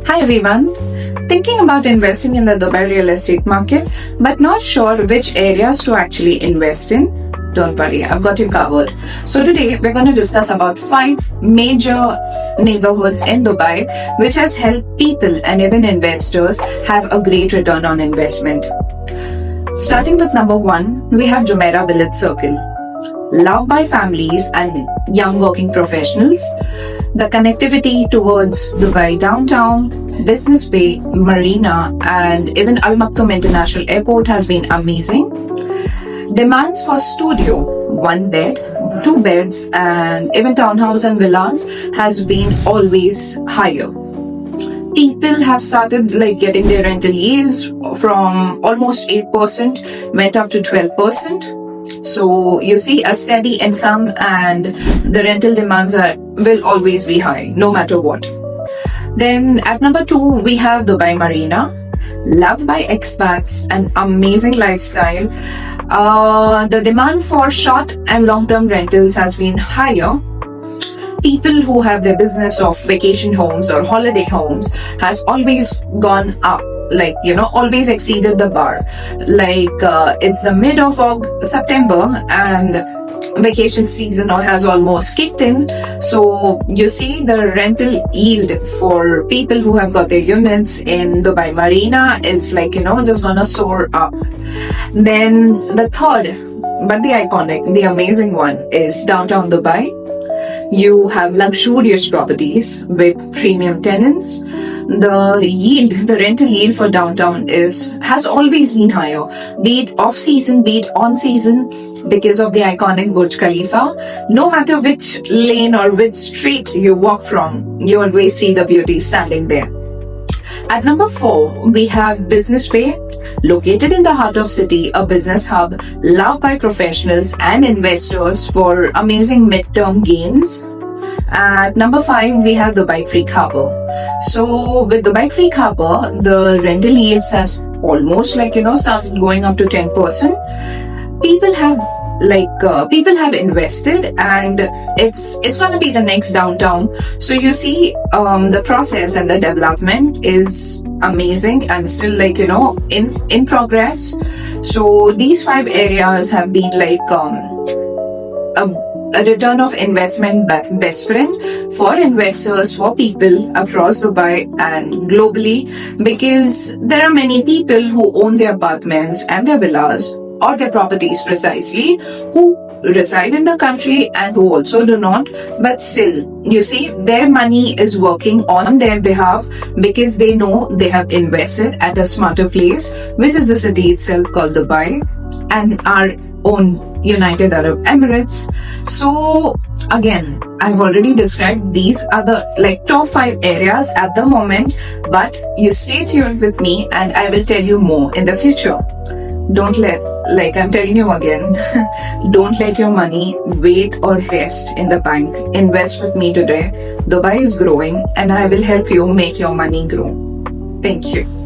Hi everyone. Thinking about investing in the Dubai real estate market, but not sure which areas to actually invest in? Don't worry, I've got you covered. So today we're going to discuss about 5 major neighborhoods in Dubai which has helped people and even investors have a great return on investment. Starting with number 1, we have Jumeirah Village Circle. Loved by families and young working professionals, the connectivity towards Dubai downtown, Business Bay, Marina, and even Al Maktoum International Airport has been amazing. Demands for studio, 1 bed, 2 beds, and even townhouse and villas has been always higher. People have started getting their rental yields from almost 8% went up to 12%. So you see a steady income and the rental demands will always be high no matter what. Then at number 2 we have Dubai Marina, loved by expats, an amazing lifestyle. The demand for short and long-term rentals has been higher. People who have their business of vacation homes or holiday homes has always gone up, always exceeded the bar. It's the mid of September and vacation season has almost kicked in. So you see the rental yield for people who have got their units in Dubai Marina is just gonna soar up. Then the third, but the iconic, the amazing one is downtown Dubai. You have luxurious properties with premium tenants. The rental yield for downtown has always been higher, be it off season, be it on season, because of the iconic Burj Khalifa. No matter which lane or which street you walk from, you always see the beauty standing there. At number 4, we have Business Bay, located in the heart of city, a business hub loved by professionals and investors for amazing mid-term gains. At number 5, we have Dubai Creek Harbour. So with Dubai Creek Harbour, the rental yields has almost started going up to 10%. People have invested, and it's going to be the next downtown. So you see, the process and the development is amazing and still in progress. So these 5 areas have been a return of investment best friend for investors, for people across Dubai and globally, because there are many people who own their apartments and their villas or their properties precisely, who reside in the country and who also do not, but still you see their money is working on their behalf because they know they have invested at a smarter place, which is the city itself called Dubai and our own United Arab Emirates. So again, I've already described these other top 5 areas at the moment, but you stay tuned with me and I will tell you more in the future. Don't let, I'm telling you again, don't let your money wait or rest in the bank. Invest with me today. Dubai is growing and I will help you make your money grow. Thank you.